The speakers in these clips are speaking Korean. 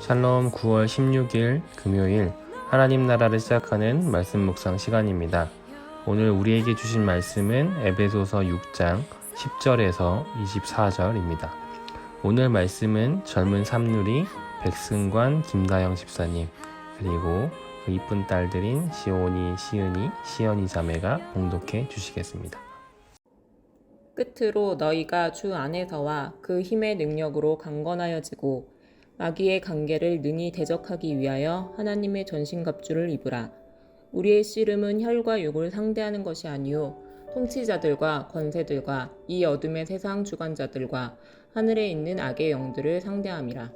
샬롬 9월 16일 금요일 하나님 나라를 시작하는 말씀 묵상 시간입니다. 오늘 우리에게 주신 말씀은 에베소서 6장 10절에서 24절입니다. 오늘 말씀은 젊은 삼누리 백승관 김다영 집사님 그리고 그 이쁜 딸들인 시온이, 시은이, 시연이 자매가 봉독해 주시겠습니다. 끝으로 너희가 주 안에서와 그 힘의 능력으로 강건하여지고 마귀의 관계를 능히 대적하기 위하여 하나님의 전신갑주를 입으라. 우리의 씨름은 혈과 육을 상대하는 것이 아니요 통치자들과 권세들과 이 어둠의 세상 주관자들과 하늘에 있는 악의 영들을 상대함이라.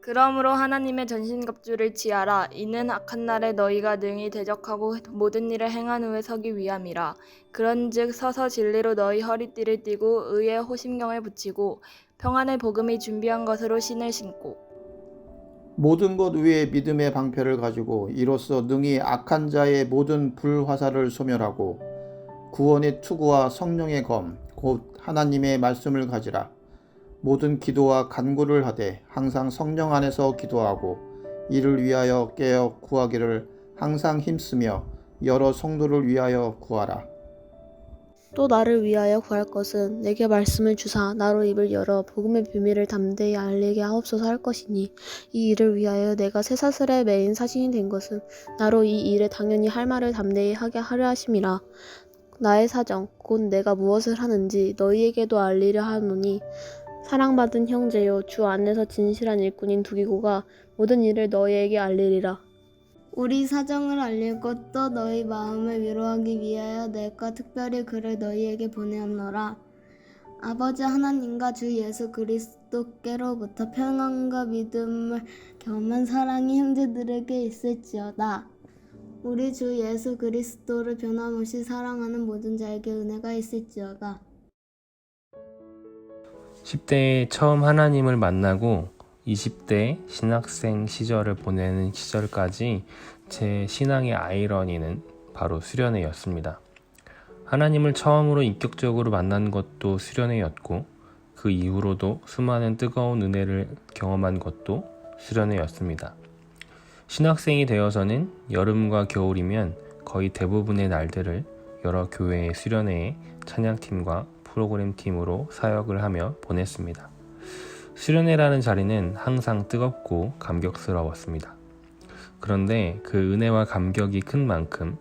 그러므로 하나님의 전신갑주를 취하라. 이는 악한 날에 너희가 능히 대적하고 모든 일을 행한 후에 서기 위함이라. 그런즉 서서 진리로 너희 허리띠를 띠고 의의 호심경을 붙이고 평안의 복음이 준비한 것으로 신을 신고 모든 것 위에 믿음의 방패를 가지고 이로써 능히 악한 자의 모든 불화살을 소멸하고 구원의 투구와 성령의 검 곧 하나님의 말씀을 가지라. 모든 기도와 간구를 하되 항상 성령 안에서 기도하고 이를 위하여 깨어 구하기를 항상 힘쓰며 여러 성도를 위하여 구하라. 또 나를 위하여 구할 것은 내게 말씀을 주사 나로 입을 열어 복음의 비밀을 담대히 알리게 하옵소서 할 것이니 이 일을 위하여 내가 쇠사슬에 매인 사신이 된 것은 나로 이 일에 당연히 할 말을 담대히 하게 하려 하심이라. 나의 사정 곧 내가 무엇을 하는지 너희에게도 알리려 하노니 사랑받은 형제요 주 안에서 진실한 일꾼인 두기고가 모든 일을 너희에게 알리리라. 우리 사정을 알릴 것도 너희 마음을 위로하기 위하여 내가 특별히 그를 너희에게 보내었노라. 아버지 하나님과 주 예수 그리스도께로부터 평안과 믿음을 경험한 사랑이 형제들에게 있을지어다. 우리 주 예수 그리스도를 변함없이 사랑하는 모든 자에게 은혜가 있을지어다. 10대에 처음 하나님을 만나고 20대 신학생 시절을 보내는 시절까지 제 신앙의 아이러니는 바로 수련회였습니다. 하나님을 처음으로 인격적으로 만난 것도 수련회였고 그 이후로도 수많은 뜨거운 은혜를 경험한 것도 수련회였습니다. 신학생이 되어서는 여름과 겨울이면 거의 대부분의 날들을 여러 교회의 수련회의 찬양팀과 프로그램팀으로 사역을 하며 보냈습니다. 수련회라는 자리는 항상 뜨겁고 감격스러웠습니다. 그런데 그 은혜와 감격이 큰 만큼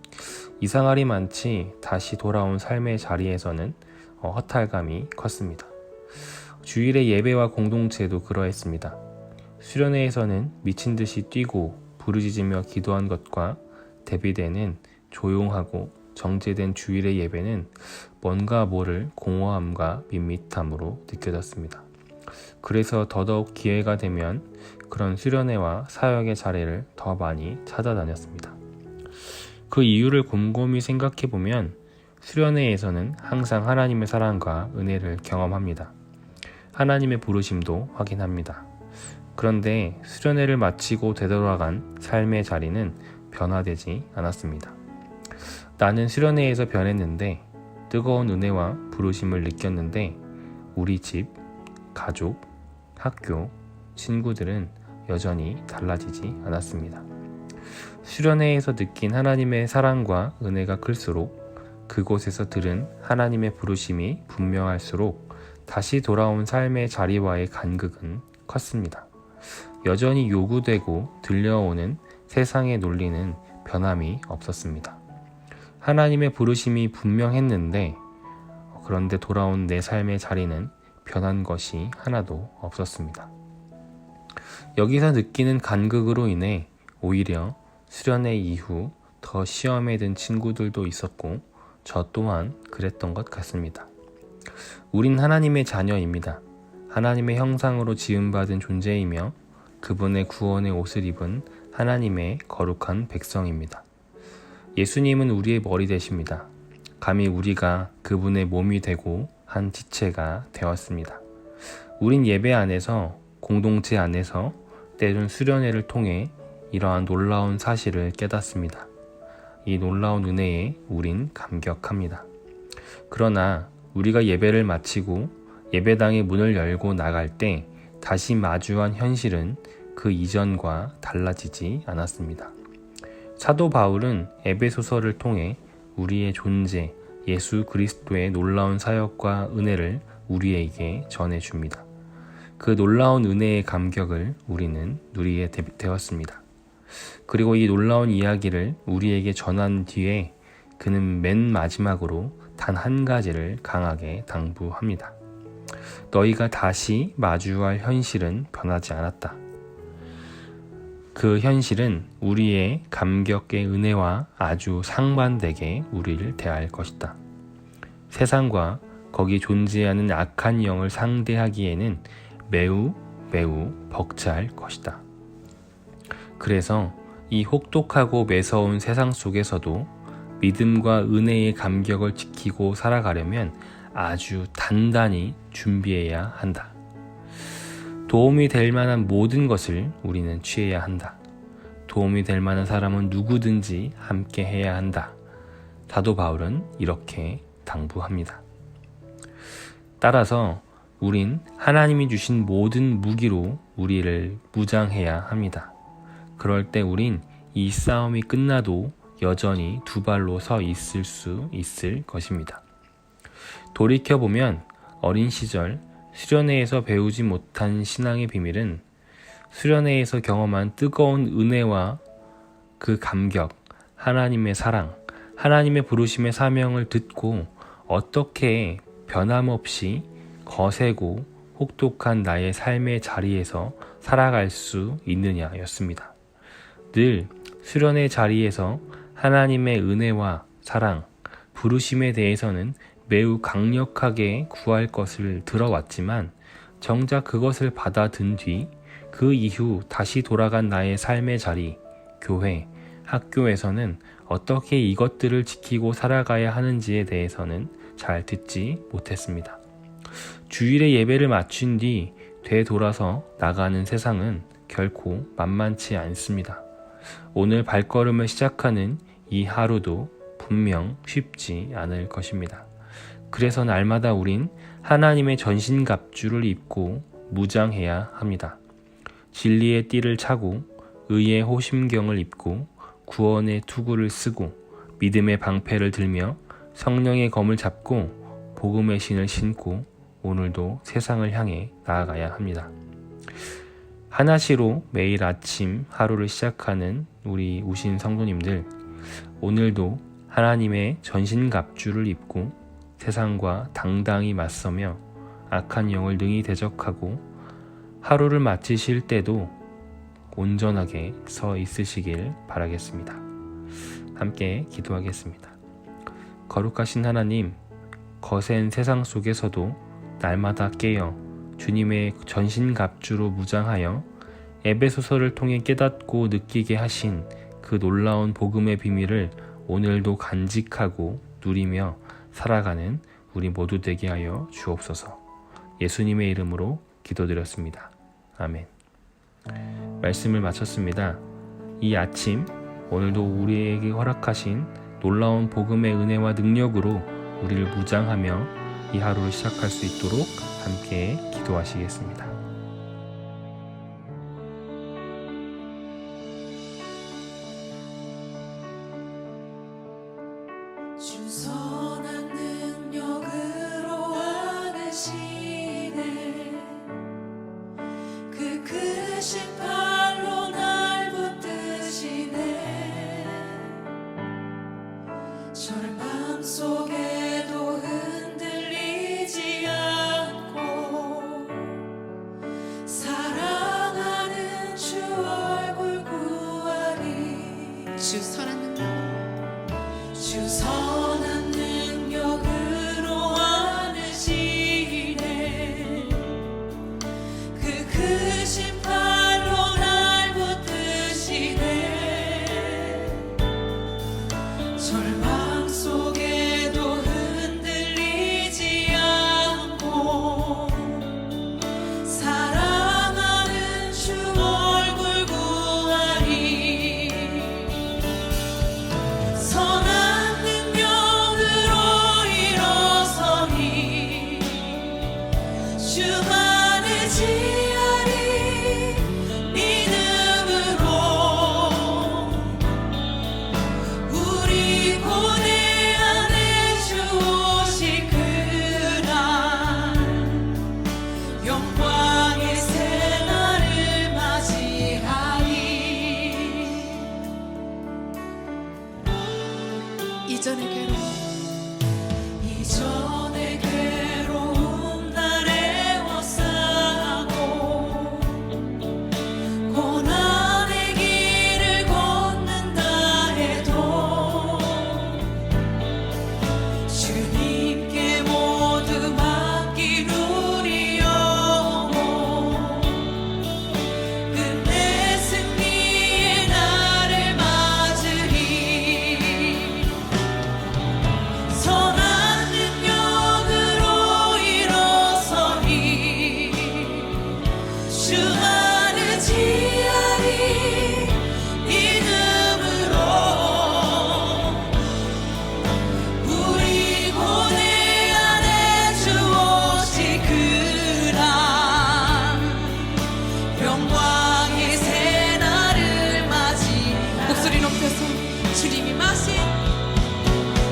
이상할이 많지 다시 돌아온 삶의 자리에서는 허탈감이 컸습니다. 주일의 예배와 공동체도 그러했습니다. 수련회에서는 미친 듯이 뛰고 부르짖으며 기도한 것과 대비되는 조용하고 정제된 주일의 예배는 뭔가 모를 공허함과 밋밋함으로 느껴졌습니다. 그래서 더더욱 기회가 되면 그런 수련회와 사역의 자리를 더 많이 찾아다녔습니다. 그 이유를 곰곰이 생각해보면 수련회에서는 항상 하나님의 사랑과 은혜를 경험합니다. 하나님의 부르심도 확인합니다. 그런데 수련회를 마치고 되돌아간 삶의 자리는 변화되지 않았습니다. 나는 수련회에서 변했는데 뜨거운 은혜와 부르심을 느꼈는데 우리 집, 가족, 학교, 친구들은 여전히 달라지지 않았습니다. 수련회에서 느낀 하나님의 사랑과 은혜가 클수록 그곳에서 들은 하나님의 부르심이 분명할수록 다시 돌아온 삶의 자리와의 간극은 컸습니다. 여전히 요구되고 들려오는 세상의 논리는 변함이 없었습니다. 하나님의 부르심이 분명했는데 그런데 돌아온 내 삶의 자리는 변한 것이 하나도 없었습니다. 여기서 느끼는 간극으로 인해 오히려 수련회 이후 더 시험에 든 친구들도 있었고 저 또한 그랬던 것 같습니다. 우린 하나님의 자녀입니다. 하나님의 형상으로 지음받은 존재이며 그분의 구원의 옷을 입은 하나님의 거룩한 백성입니다. 예수님은 우리의 머리 되십니다. 감히 우리가 그분의 몸이 되고 한 지체가 되었습니다. 우린 예배 안에서 공동체 안에서 때론 수련회를 통해 이러한 놀라운 사실을 깨닫습니다. 이 놀라운 은혜에 우린 감격합니다. 그러나 우리가 예배를 마치고 예배당의 문을 열고 나갈 때 다시 마주한 현실은 그 이전과 달라지지 않았습니다. 사도 바울은 에베소서를 통해 우리의 존재, 예수 그리스도의 놀라운 사역과 은혜를 우리에게 전해줍니다. 그 놀라운 은혜의 감격을 우리는 누리게 되었습니다. 그리고 이 놀라운 이야기를 우리에게 전한 뒤에 그는 맨 마지막으로 단 한 가지를 강하게 당부합니다. 너희가 다시 마주할 현실은 변하지 않았다. 그 현실은 우리의 감격의 은혜와 아주 상반되게 우리를 대할 것이다. 세상과 거기 존재하는 악한 영을 상대하기에는 매우 벅찰 것이다. 그래서 이 혹독하고 매서운 세상 속에서도 믿음과 은혜의 감격을 지키고 살아가려면 아주 단단히 준비해야 한다. 도움이 될 만한 모든 것을 우리는 취해야 한다. 도움이 될 만한 사람은 누구든지 함께 해야 한다. 사도 바울은 이렇게 당부합니다. 따라서 우린 하나님이 주신 모든 무기로 우리를 무장해야 합니다. 그럴 때 우린 이 싸움이 끝나도 여전히 두 발로 서 있을 수 있을 것입니다. 돌이켜보면 어린 시절 수련회에서 배우지 못한 신앙의 비밀은 수련회에서 경험한 뜨거운 은혜와 그 감격, 하나님의 사랑, 하나님의 부르심의 사명을 듣고 어떻게 변함없이 거세고 혹독한 나의 삶의 자리에서 살아갈 수 있느냐였습니다. 늘 수련의 자리에서 하나님의 은혜와 사랑, 부르심에 대해서는 매우 강력하게 구할 것을 들어왔지만 정작 그것을 받아든 뒤 그 이후 다시 돌아간 나의 삶의 자리, 교회, 학교에서는 어떻게 이것들을 지키고 살아가야 하는지에 대해서는 잘 듣지 못했습니다. 주일에 예배를 마친 뒤 되돌아서 나가는 세상은 결코 만만치 않습니다. 오늘 발걸음을 시작하는 이 하루도 분명 쉽지 않을 것입니다. 그래서 날마다 우린 하나님의 전신갑주를 입고 무장해야 합니다. 진리의 띠를 차고 의의 호심경을 입고 구원의 투구를 쓰고 믿음의 방패를 들며 성령의 검을 잡고 복음의 신을 신고 오늘도 세상을 향해 나아가야 합니다. 하나시로 매일 아침 하루를 시작하는 우리 우신 성도님들, 오늘도 하나님의 전신갑주를 입고 세상과 당당히 맞서며 악한 영을 능히 대적하고 하루를 마치실 때도 온전하게 서 있으시길 바라겠습니다. 함께 기도하겠습니다. 거룩하신 하나님, 거센 세상 속에서도 날마다 깨어 주님의 전신갑주로 무장하여 에베소서를 통해 깨닫고 느끼게 하신 그 놀라운 복음의 비밀을 오늘도 간직하고 누리며 살아가는 우리 모두 되게 하여 주옵소서. 예수님의 이름으로 기도드렸습니다. 아멘. 말씀을 마쳤습니다. 이 아침 오늘도 우리에게 허락하신 놀라운 복음의 은혜와 능력으로 우리를 무장하며 이 하루를 시작할 수 있도록 함께 기도하시겠습니다. 주 선한 능력으로 안으시네 그 크신 팔로 날 붙드시네 절망 속에도 흔들리지 않고 사랑하는 주 얼굴 구하리 주 선한 능력으로 안으시네 그 크신 팔로 날 붙드시네 절망 속에도 흔들리지 않고 사랑하는 주 얼굴 구하리 선한 능력으로 일어서니 주만을 지하리 영광의 새날을 맞이 목소리 높여서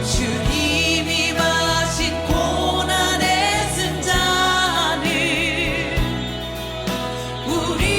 주님이 마신 고난의 승자는 우리